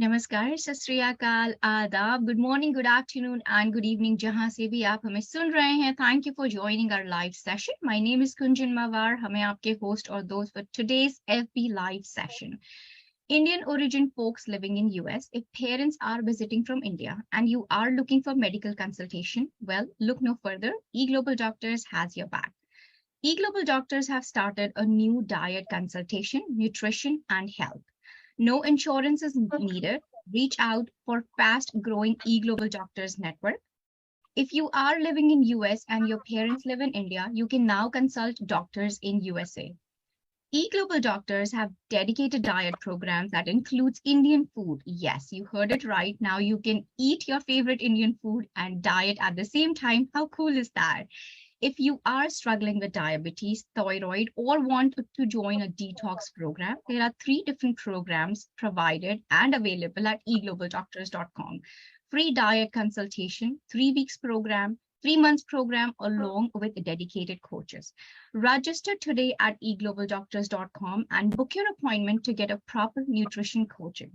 नमस्कार, सत श्री अकाल, आदाब, good morning, good afternoon and good evening जहां से भी आप हमें सुन रहे हैं. Thank you for joining our live session. My name is Kunjan Mawar. हमें आपके होस्ट और दोस्त for today's FB live session. Indian origin folks living in US, if parents are visiting from India and you are looking for medical consultation, well, look no further. eGlobal Doctors has your back. eGlobal Doctors have started a new diet consultation, nutrition, and health. No insurance is needed. Reach out for fast growing eGlobal Doctors network. If you are living in US and your parents live in India, you can now consult doctors in USA. eGlobal Doctors have dedicated diet programs that includes Indian food. Yes, you heard it right. Now you can eat your favorite Indian food and diet at the same time. How cool is that? If you are struggling with diabetes, thyroid, or want to join a detox program, there are 3 different programs provided and available at eglobaldoctors.com. Free diet consultation, 3 weeks program, 3 months program, along with dedicated coaches. Register today at eglobaldoctors.com and book your appointment to get a proper nutrition coaching.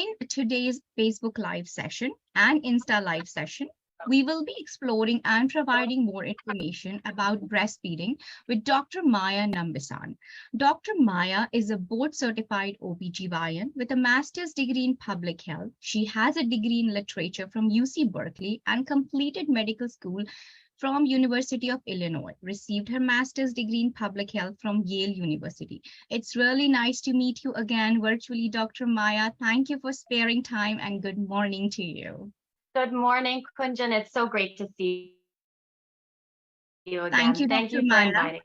In today's Facebook Live session and Insta Live session, we will be exploring and providing more information about breastfeeding with Dr. Maya Nambisan. Dr. Maya is a board-certified OBGYN with a master's degree in public health. She has a degree in literature from UC Berkeley and completed medical school from University of Illinois, received her master's degree in public health from Yale University. It's really nice to meet you again virtually, Dr. Maya. Thank you for sparing time and good morning to you. Good morning, Kunjan. It's so great to see you again. Thank you, Thank Dr. you for Maya.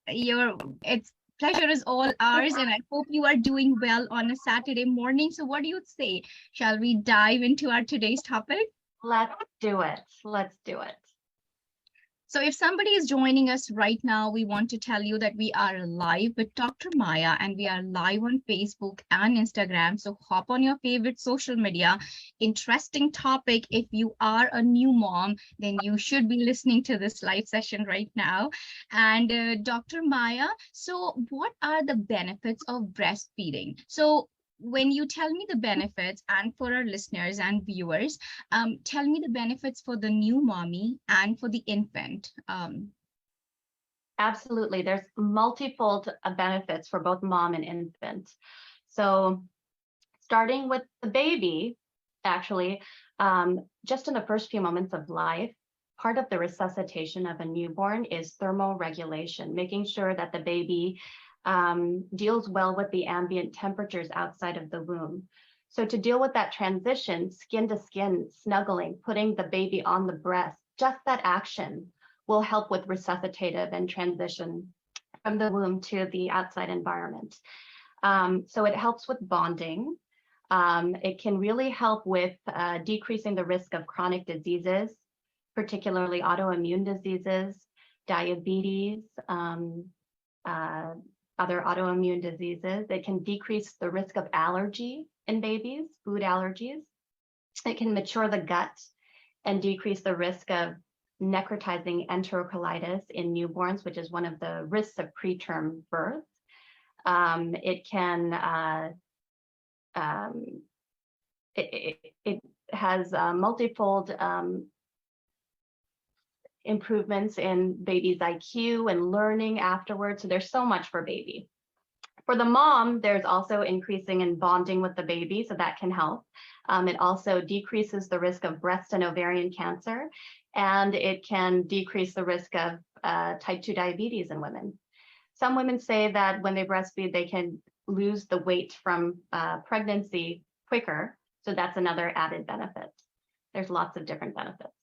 inviting. It's pleasure is all ours, and I hope you are doing well on a Saturday morning. So what do you say? Shall we dive into our today's topic? Let's do it. Let's do it. So if somebody is joining us right now, we want to tell you that we are live with Dr. Maya and we are live on Facebook and Instagram. So hop on your favorite social media. Interesting topic. If you are a new mom, then you should be listening to this live session right now. And Dr. Maya, so what are the benefits of breastfeeding? So when you tell me the benefits, and for our listeners and viewers, tell me the benefits for the new mommy and for the infant. Absolutely. There's multifold benefits for both mom and infant. So starting with the baby, actually, just in the first few moments of life, part of the resuscitation of a newborn is thermal regulation, making sure that the baby deals well with the ambient temperatures outside of the womb. So to deal with that transition, skin to skin, snuggling, putting the baby on the breast, just that action will help with resuscitative and transition from the womb to the outside environment. So it helps with bonding. It can really help with decreasing the risk of chronic diseases, particularly autoimmune diseases, diabetes, other autoimmune diseases. It can decrease the risk of allergy in babies, food allergies. It can mature the gut and decrease the risk of necrotizing enterocolitis in newborns, which is one of the risks of preterm birth. It has multifold improvements in baby's IQ and learning afterwards. So there's so much for baby. For the mom, there's also increasing in bonding with the baby, so that can help. It also decreases the risk of breast and ovarian cancer, and it can decrease the risk of type 2 diabetes in women. Some women say that when they breastfeed, they can lose the weight from pregnancy quicker, so that's another added benefit. There's lots of different benefits.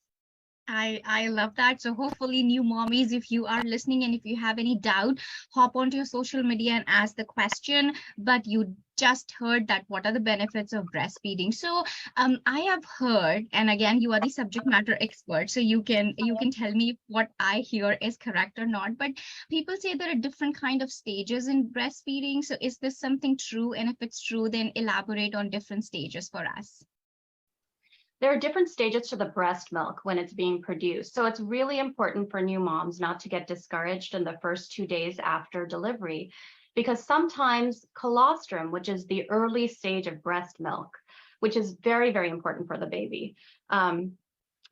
I love that. So hopefully new mommies, if you are listening and if you have any doubt, hop onto your social media and ask the question. But you just heard that what are the benefits of breastfeeding. So I have heard, and again, you are the subject matter expert, so you can tell me if what I hear is correct or not. But people say there are different kind of stages in breastfeeding. So is this something true? And if it's true, then elaborate on different stages for us. There are different stages to the breast milk when it's being produced. So it's really important for new moms not to get discouraged in the first 2 days after delivery, because sometimes colostrum, which is the early stage of breast milk, which is very, very important for the baby,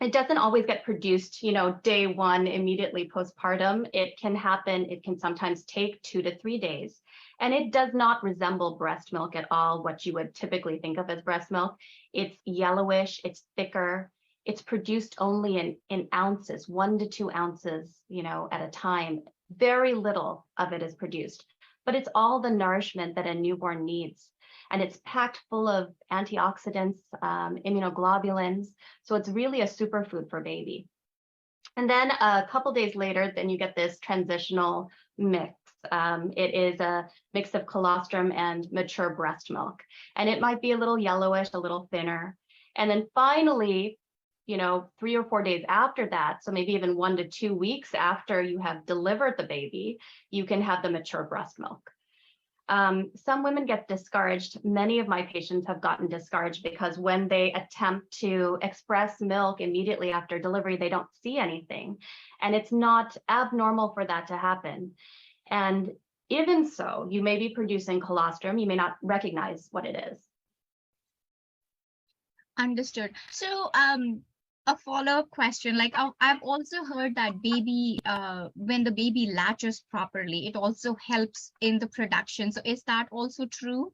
it doesn't always get produced, day one, immediately postpartum. It can happen, it can sometimes take 2 to 3 days. And it does not resemble breast milk at all, what you would typically think of as breast milk. It's yellowish, it's thicker, it's produced only in ounces, 1 to 2 ounces, at a time. Very little of it is produced, but it's all the nourishment that a newborn needs. And it's packed full of antioxidants, immunoglobulins. So it's really a superfood for baby. And then a couple days later, then you get this transitional mix. It is a mix of colostrum and mature breast milk. And it might be a little yellowish, a little thinner. And then finally, 3 or 4 days after that, so maybe even 1 to 2 weeks after you have delivered the baby, you can have the mature breast milk. Some women get discouraged. Many of my patients have gotten discouraged because when they attempt to express milk immediately after delivery, they don't see anything. And it's not abnormal for that to happen. And even so, you may be producing colostrum, you may not recognize what it is. Understood. So, a follow-up question, like I've also heard that when the baby latches properly, it also helps in the production. So is that also true?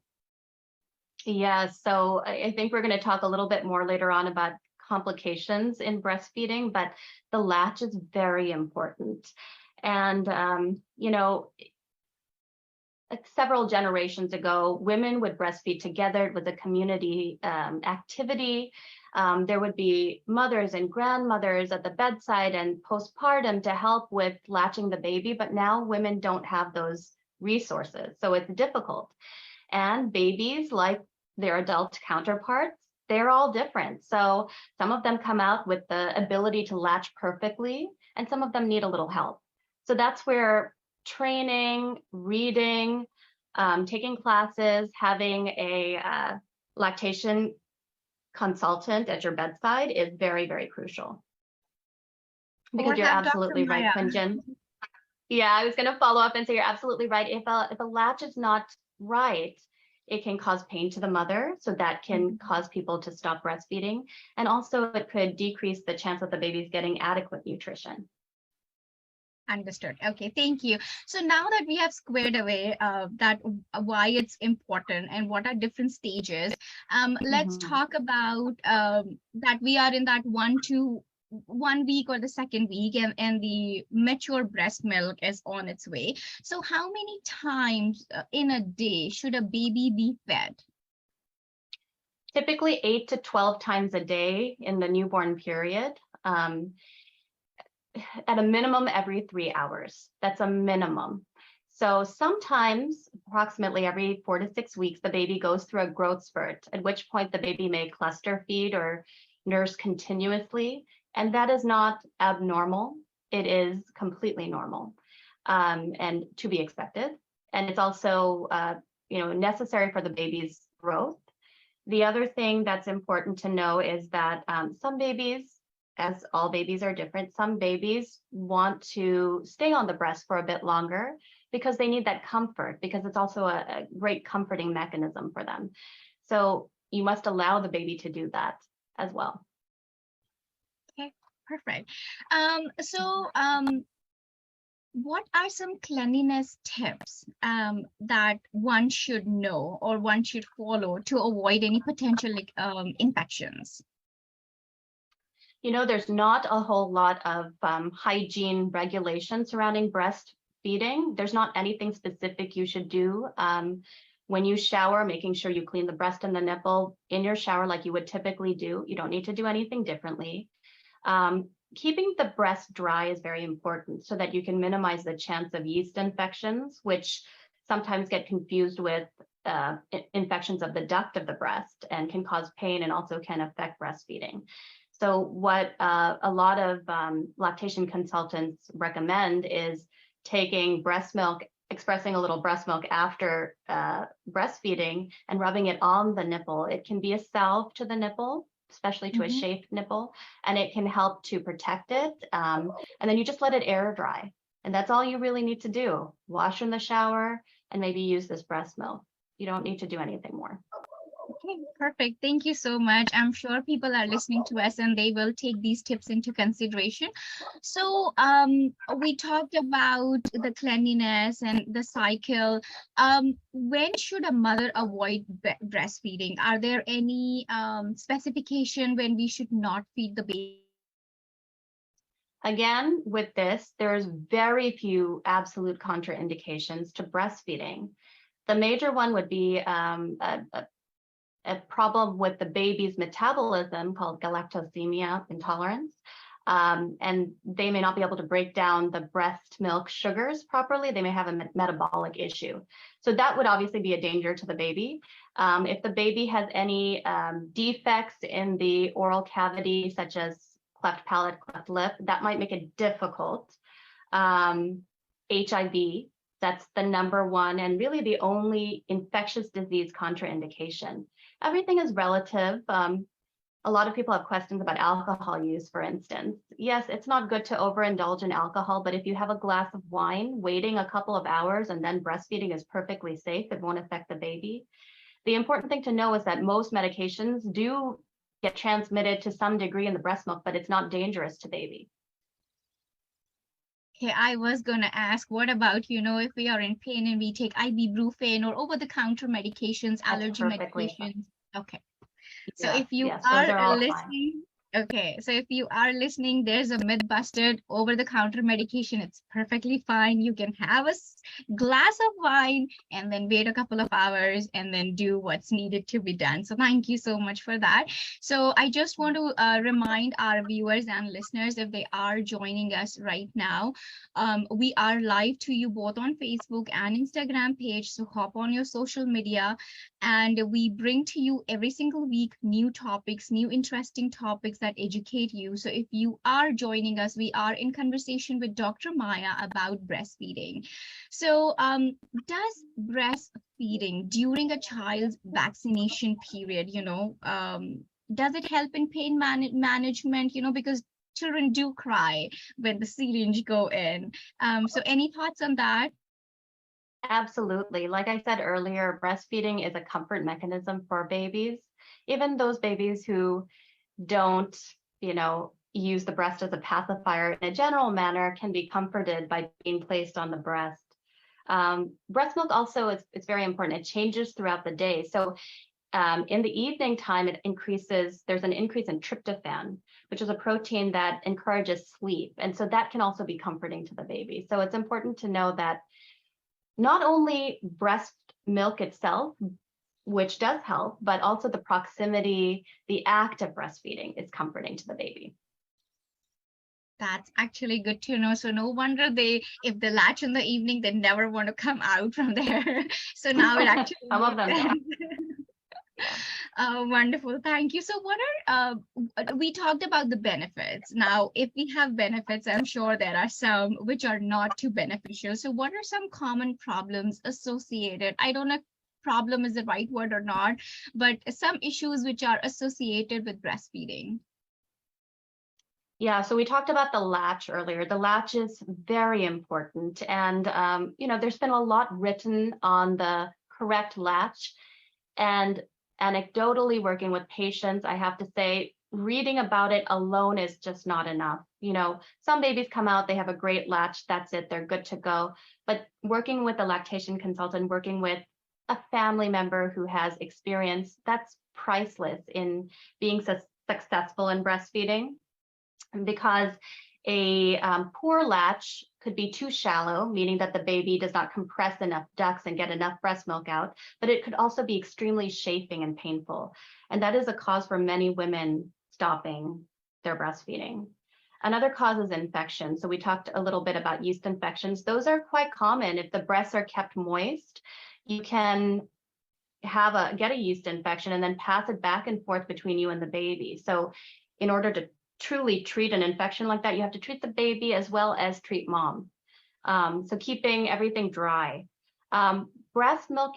Yeah, so I think we're going to talk a little bit more later on about complications in breastfeeding, but the latch is very important. And, several generations ago, women would breastfeed together. It was a community activity. There would be mothers and grandmothers at the bedside and postpartum to help with latching the baby, but now women don't have those resources, so it's difficult. And babies, like their adult counterparts, they're all different. So some of them come out with the ability to latch perfectly, and some of them need a little help. So that's where training, reading, taking classes, having a lactation consultant at your bedside is very, very crucial. Because you're absolutely right, Kunjan. Yeah, I was going to follow up and say you're absolutely right. If a latch is not right, it can cause pain to the mother, so that can cause people to stop breastfeeding. And also it could decrease the chance that the baby's getting adequate nutrition. Understood. Okay, thank you. So now that we have squared away that why it's important and what are different stages, let's talk about that we are in that 1 week or the second week, and the mature breast milk is on its way. So how many times in a day should a baby be fed? Typically 8 to 12 times a day in the newborn period. At a minimum every 3 hours. That's a minimum. So sometimes, approximately every 4 to 6 weeks, the baby goes through a growth spurt, at which point the baby may cluster feed or nurse continuously. And that is not abnormal. It is completely normal and to be expected. And it's also necessary for the baby's growth. The other thing that's important to know is that some babies, as all babies are different, some babies want to stay on the breast for a bit longer because they need that comfort, because it's also a great comforting mechanism for them. So you must allow the baby to do that as well. Okay, perfect. What are some cleanliness tips that one should know or one should follow to avoid any potential infections? There's not a whole lot of hygiene regulations surrounding breastfeeding. There's not anything specific you should do. When you shower, making sure you clean the breast and the nipple in your shower like you would typically do. You don't need to do anything differently. Keeping the breast dry is very important so that you can minimize the chance of yeast infections, which sometimes get confused with infections of the duct of the breast and can cause pain and also can affect breastfeeding. So what a lot of lactation consultants recommend is taking breast milk, expressing a little breast milk after breastfeeding and rubbing it on the nipple. It can be a salve to the nipple, especially to a Mhm. chafed nipple, and it can help to protect it. And then you just let it air dry. And that's all you really need to do. Wash in the shower and maybe use this breast milk. You don't need to do anything more. Okay, perfect. Thank you so much. I'm sure people are listening to us and they will take these tips into consideration. So, we talked about the cleanliness and the cycle. When should a mother avoid breastfeeding? Are there any specification when we should not feed the baby? Again, with this, there's very few absolute contraindications to breastfeeding. The major one would be a problem with the baby's metabolism called galactosemia intolerance. And they may not be able to break down the breast milk sugars properly. They may have a metabolic issue. So that would obviously be a danger to the baby. If the baby has any defects in the oral cavity, such as cleft palate, cleft lip, that might make it difficult. HIV, that's the number one and really the only infectious disease contraindication. Everything is relative. A lot of people have questions about alcohol use, for instance. Yes, it's not good to overindulge in alcohol, but if you have a glass of wine, waiting a couple of hours and then breastfeeding is perfectly safe. It won't affect the baby. The important thing to know is that most medications do get transmitted to some degree in the breast milk, but it's not dangerous to baby. Okay, I was gonna ask, what about, if we are in pain and we take ibuprofen or over-the-counter medications, That's allergy perfectly fine. medications? Okay. So Yes, if you yes, those are are all fine. listening, okay, so if you are listening, there's a myth busted over the counter medication. It's perfectly fine. You can have a glass of wine and then wait a couple of hours and then do what's needed to be done. So thank you so much for that. So I just want to remind our viewers and listeners, if they are joining us right now, we are live to you both on Facebook and Instagram page. So hop on your social media and we bring to you every single week new topics, new interesting topics that educate you. So if you are joining us, we are in conversation with Dr. Maya about breastfeeding. So does breastfeeding during a child's vaccination period, does it help in pain management, because children do cry when the syringe go in. So any thoughts on that? Absolutely. Like I said earlier, breastfeeding is a comfort mechanism for babies. Even those babies who don't, use the breast as a pacifier in a general manner can be comforted by being placed on the breast. Breast milk also is very important. It changes throughout the day. So in the evening time, there's an increase in tryptophan, which is a protein that encourages sleep. And so that can also be comforting to the baby. So it's important to know that not only breast milk itself, which does help, but also the proximity, the act of breastfeeding is comforting to the baby. That's actually good to know. So no wonder if they latch in the evening, they never want to come out from there. So now it actually Some of makes them don't. sense. Wonderful. Thank you. So what are we talked about the benefits. Now, if we have benefits, I'm sure there are some which are not too beneficial. So what are some common problems associated? I don't know if problem is the right word or not, but some issues which are associated with breastfeeding. Yeah, so we talked about the latch earlier. The latch is very important. And, there's been a lot written on the correct latch. And anecdotally working with patients, I have to say, reading about it alone is just not enough. Some babies come out, they have a great latch, that's it, they're good to go. But working with a lactation consultant, working with a family member who has experience, that's priceless in being successful in breastfeeding. Because a poor latch could be too shallow, meaning that the baby does not compress enough ducts and get enough breast milk out, but it could also be extremely chafing and painful. And that is a cause for many women stopping their breastfeeding. Another cause is infection. So we talked a little bit about yeast infections. Those are quite common. If the breasts are kept moist, you can get a yeast infection and then pass it back and forth between you and the baby. So in order to truly treat an infection like that, you have to treat the baby as well as treat mom. So keeping everything dry. Breast milk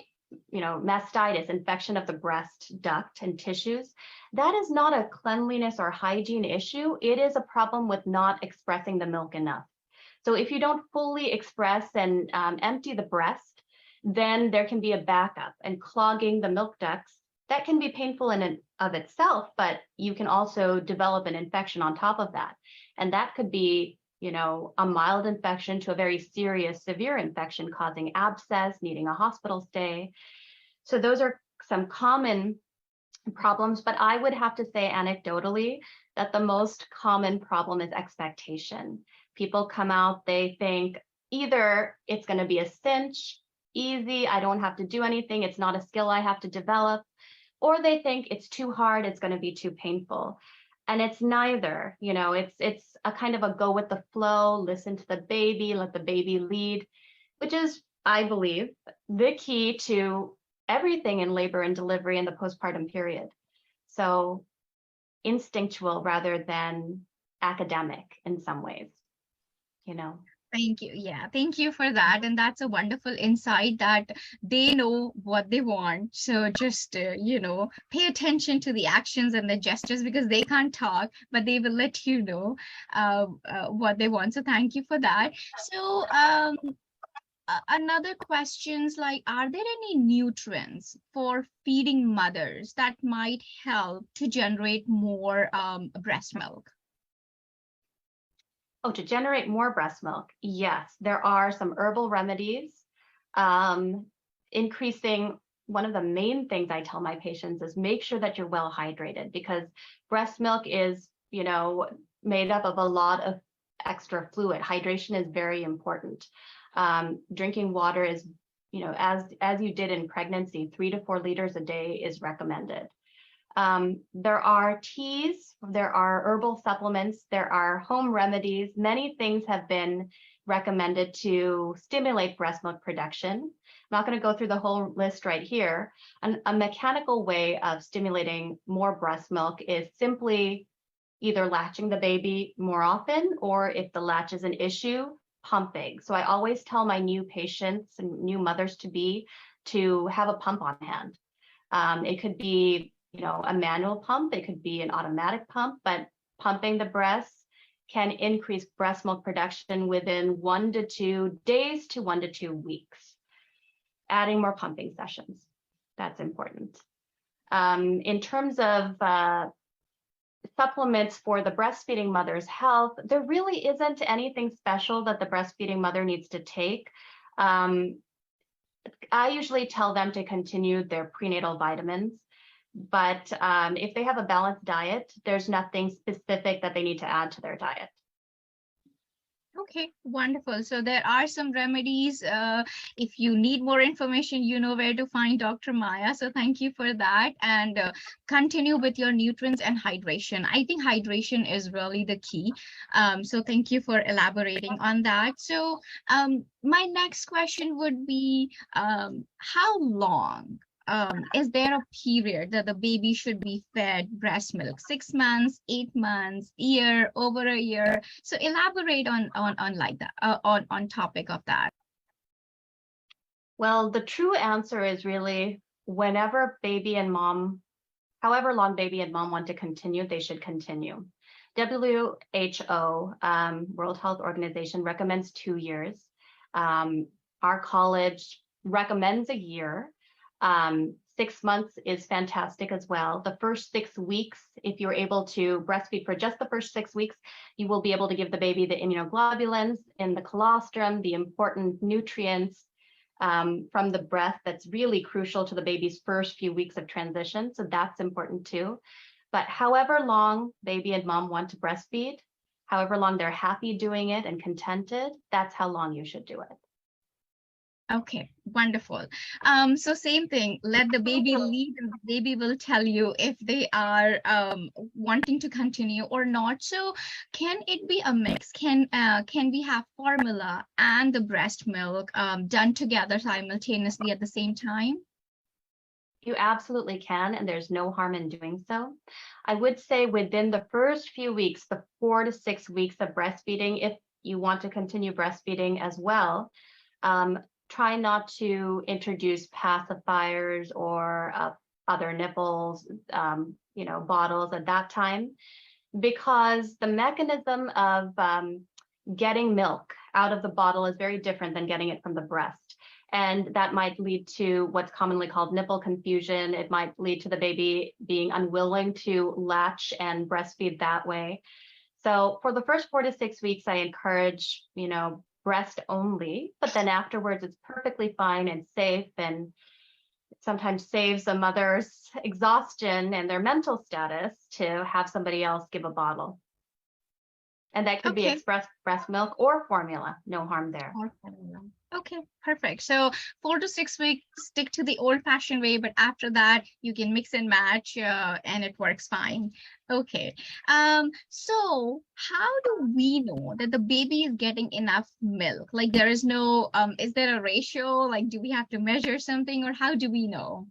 mastitis, infection of the breast duct and tissues, that is not a cleanliness or hygiene issue. It is a problem with not expressing the milk enough. So if you don't fully express and empty the breast, then there can be a backup and clogging the milk ducts. That can be painful in and of itself, but you can also develop an infection on top of that. And that could be, a mild infection to a very serious, severe infection causing abscess, needing a hospital stay. So those are some common problems, but I would have to say anecdotally that the most common problem is expectation. People come out, they think either it's going to be a cinch, easy, I don't have to do anything, it's not a skill I have to develop, or they think it's too hard, it's going to be too painful. And it's neither, it's a kind of a go with the flow, listen to the baby, let the baby lead, which is, I believe, the key to everything in labor and delivery and the postpartum period. So instinctual rather than academic in some ways, Thank you. Yeah, thank you for that. And that's a wonderful insight that they know what they want. So just, pay attention to the actions and the gestures because they can't talk, but they will let you know what they want. So thank you for that. So another questions like, are there any nutrients for feeding mothers that might help to generate more breast milk? Oh, to generate more breast milk. Yes, there are some herbal remedies. Increasing, one of the main things I tell my patients is make sure that you're well hydrated because breast milk is, made up of a lot of extra fluid. Hydration is very important. Drinking water is, as you did in pregnancy, 3 to 4 liters a day is recommended. There are teas, there are herbal supplements, there are home remedies. Many things have been recommended to stimulate breast milk production. I'm not going to go through the whole list right here. A mechanical way of stimulating more breast milk is simply either latching the baby more often, or if the latch is an issue, pumping. So I always tell my new patients and new mothers to have a pump on hand. It could be a manual pump, it could be an automatic pump, but pumping the breasts can increase breast milk production within 1 to 2 days to 1 to 2 weeks. Adding more pumping sessions, that's important. In terms of supplements for the breastfeeding mother's health, there really isn't anything special that the breastfeeding mother needs to take. I usually tell them to continue their prenatal vitamins. But if they have a balanced diet, there's nothing specific that they need to add to their diet. Okay, wonderful. So there are some remedies. If you need more information, you know where to find Dr. Maya. So thank you for that. And continue with your nutrients and hydration. I think hydration is really the key. So thank you for elaborating on that. So my next question would be, how long is there a period that the baby should be fed breast milk? 6 months, 8 months, year, over a year? So elaborate on like that, on topic of that. Well, the true answer is really whenever baby and mom, however long baby and mom want to continue, they should continue. WHO, World Health Organization, recommends 2 years. Our college recommends a year. 6 months is fantastic as well. The first 6 weeks, if you're able to breastfeed for just the first 6 weeks, you will be able to give the baby the immunoglobulins in the colostrum, the important nutrients from the breast that's really crucial to the baby's first few weeks of transition. So that's important too. But however long baby and mom want to breastfeed, however long they're happy doing it and contented, that's how long you should do it. Okay, wonderful. So same thing, let the baby lead and the baby will tell you if they are wanting to continue or not. So can it be a mix? Can we have formula and the breast milk done together simultaneously at the same time? You absolutely can, and there's no harm in doing so. I would say within the first few weeks, the 4 to 6 weeks of breastfeeding, if you want to continue breastfeeding as well, try not to introduce pacifiers or other nipples, bottles at that time, because the mechanism of getting milk out of the bottle is very different than getting it from the breast. And that might lead to what's commonly called nipple confusion. It might lead to the baby being unwilling to latch and breastfeed that way. So for the first 4 to 6 weeks, I encourage, breast only, but then afterwards it's perfectly fine and safe, and sometimes saves a mother's exhaustion and their mental status to have somebody else give a bottle. And that could be Okay. express breast milk or formula, no harm there. Or formula. Okay, perfect. So 4 to 6 weeks, stick to the old-fashioned way, but after that, you can mix and match, and it works fine. Okay. So how do we know that the baby is getting enough milk? Like there is no, is there a ratio? Like, do we have to measure something, or how do we know?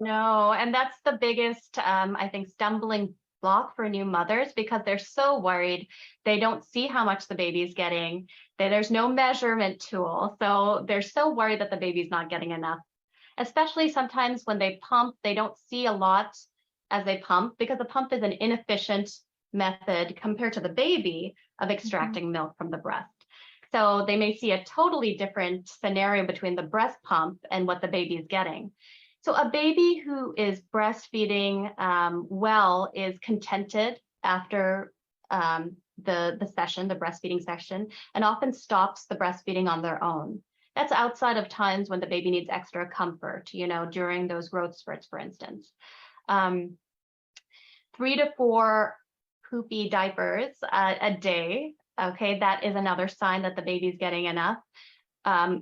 No, and that's the biggest, I think, stumbling block for new mothers, because they're so worried. They don't see how much the baby's getting. There's no measurement tool. So they're so worried that the baby's not getting enough. Especially sometimes when they pump, they don't see a lot as they pump, because the pump is an inefficient method compared to the baby of extracting milk from the breast. So they may see a totally different scenario between the breast pump and what the baby is getting. So a baby who is breastfeeding well is contented after the session, the breastfeeding session, and often stops the breastfeeding on their own. That's outside of times when the baby needs extra comfort, during those growth spurts, for instance. 3 to 4 poopy diapers a day, okay, that is another sign that the baby's getting enough.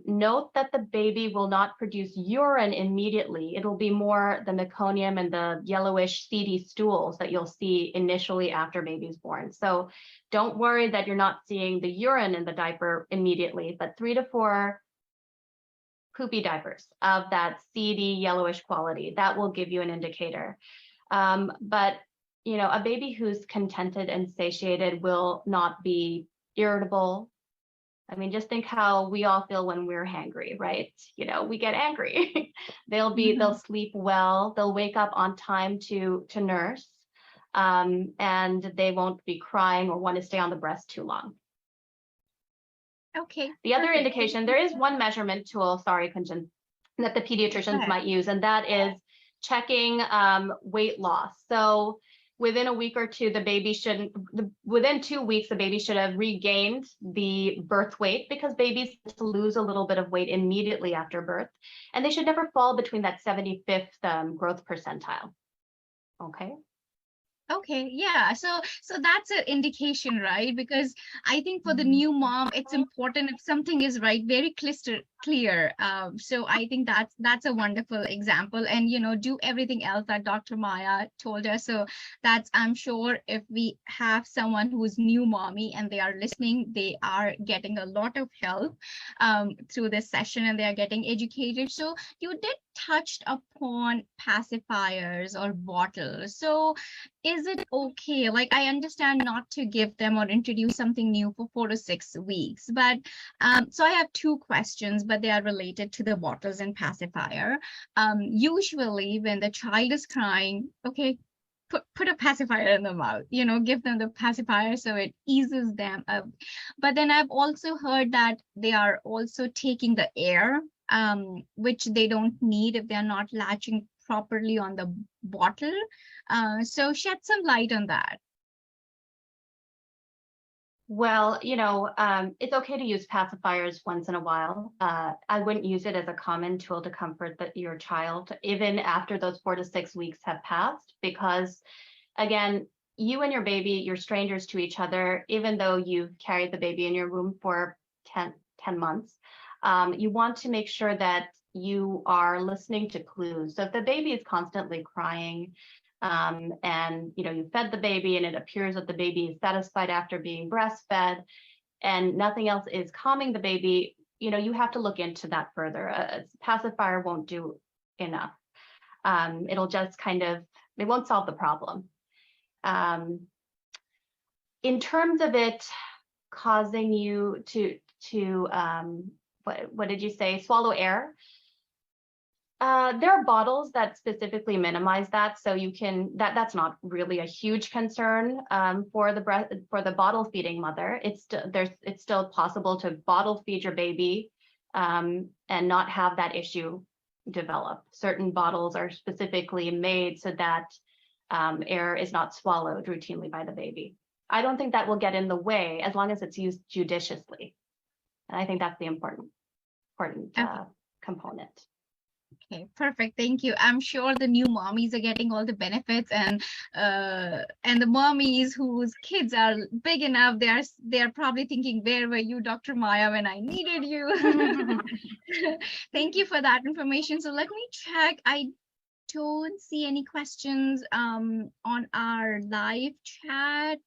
Note that the baby will not produce urine immediately. It'll be more the meconium and the yellowish seedy stools that you'll see initially after baby's born. So don't worry that you're not seeing the urine in the diaper immediately, but 3 to 4 poopy diapers of that seedy yellowish quality, that will give you an indicator. But a baby who's contented and satiated will not be irritable. I mean, just think how we all feel when we're hangry, right? We get angry. They'll sleep well. They'll wake up on time to nurse, and they won't be crying or want to stay on the breast too long. Okay. The other indication, there is one measurement tool, sorry, Kunjan, that the pediatricians might use, and that is checking weight loss. So within a week or two, within 2 weeks, the baby should have regained the birth weight, because babies tend to lose a little bit of weight immediately after birth, and they should never fall between that 75th growth percentile. Okay. Okay, yeah. So that's an indication, right? Because I think for the new mom, it's important if something is right, very clear. So I think that's a wonderful example, and do everything else that Dr. Maya told us. So that's, I'm sure, if we have someone who's new mommy and they are listening, they are getting a lot of help through this session, and they are getting educated. So you did touched upon pacifiers or bottles. So is it okay? Like, I understand not to give them or introduce something new for 4 to 6 weeks, but so I have 2 questions, but they are related to the bottles and pacifier. Usually when the child is crying, okay, put a pacifier in the mouth, give them the pacifier so it eases them up. But then I've also heard that they are also taking the air, which they don't need if they're not latching properly on the bottle. So shed some light on that. Well, it's okay to use pacifiers once in a while. I wouldn't use it as a common tool to comfort your child, even after those 4 to 6 weeks have passed, because again, you and your baby, you're strangers to each other, even though you've carried the baby in your womb for 10 months. You want to make sure that you are listening to clues. So if the baby is constantly crying, and you fed the baby and it appears that the baby is satisfied after being breastfed and nothing else is calming the baby, you have to look into that further. A pacifier won't do enough. It'll just it won't solve the problem. In terms of it causing you to what did you say? Swallow air. There are bottles that specifically minimize that, so you can that's not really a huge concern for the bottle feeding mother. It's still possible to bottle feed your baby and not have that issue develop. Certain bottles are specifically made so that air is not swallowed routinely by the baby. I don't think that will get in the way as long as it's used judiciously. And I think that's the important component. Okay, perfect. Thank you. I'm sure the new mommies are getting all the benefits, and the mommies whose kids are big enough, they are probably thinking, where were you, Dr. Maya, when I needed you? Thank you for that information. So let me check. I don't see any questions on our live chat.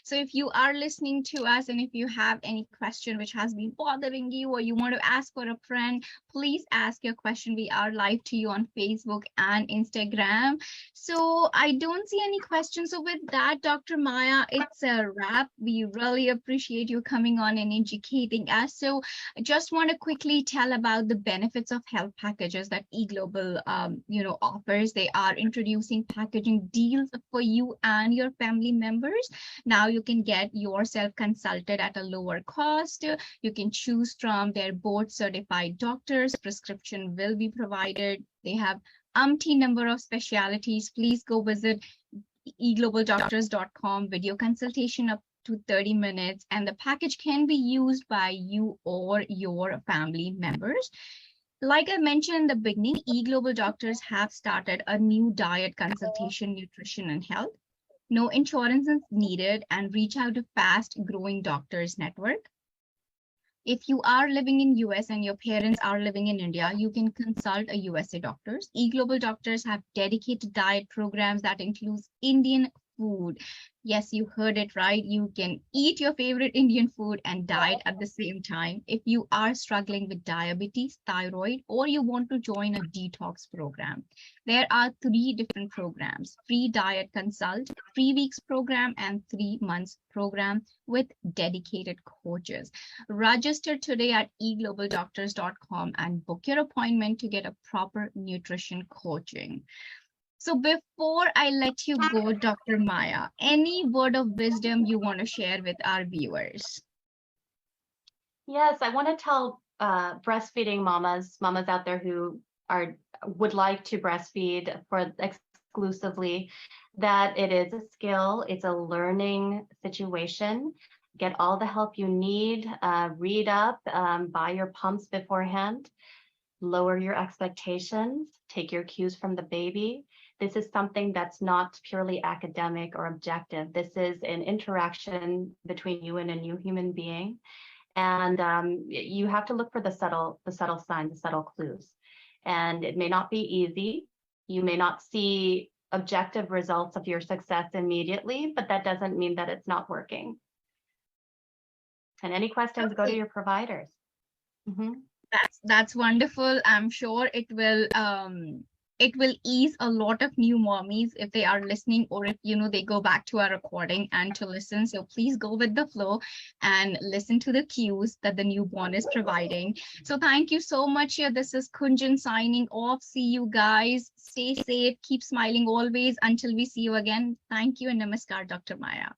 So if you are listening to us and if you have any question which has been bothering you or you want to ask for a friend, please ask your question. We are live to you on Facebook and Instagram. So I don't see any questions. So with that, Dr. Maya, it's a wrap. We really appreciate you coming on and educating us. So I just want to quickly tell about the benefits of health packages that eGlobal offers. They are introducing packaging deals for you and your family members. Now you can get yourself consulted at a lower cost. You can choose from their board certified doctors. Prescription will be provided. They have umpteen number of specialties. Please go visit eGlobalDoctors.com. Video consultation up to 30 minutes, and the package can be used by you or your family members. Like I mentioned in the beginning, eGlobalDoctors have started a new diet consultation, nutrition, and health. No insurance is needed, and reach out to Fast Growing Doctors Network. If you are living in US and your parents are living in India, you can consult a USA doctors. eGlobalDoctors have dedicated diet programs that includes Indian food. Yes, you heard it right. You can eat your favorite Indian food and diet at the same time. If you are struggling with diabetes, thyroid, or you want to join a detox program, there are 3 different programs: free diet consult, 3 weeks program, and 3 months program with dedicated coaches. Register today at eGlobalDoctors.com and book your appointment to get a proper nutrition coaching. So before I let you go, Dr. Maya, any word of wisdom you want to share with our viewers? Yes, I want to tell breastfeeding mamas out there who would like to breastfeed exclusively, that it is a skill, it's a learning situation. Get all the help you need, read up, buy your pumps beforehand, lower your expectations, take your cues from the baby. This is something that's not purely academic or objective. This is an interaction between you and a new human being. And you have to look for the subtle signs, the subtle clues. And it may not be easy. You may not see objective results of your success immediately, but that doesn't mean that it's not working. And any questions, go to your providers. Mm-hmm. That's wonderful. I'm sure it will ease a lot of new mommies if they are listening, or if they go back to our recording and to listen. So please go with the flow and listen to the cues that the newborn is providing. So thank you so much. This is Kunjan signing off. See you guys. Stay safe. Keep smiling always until we see you again. Thank you and namaskar, Dr. Maya.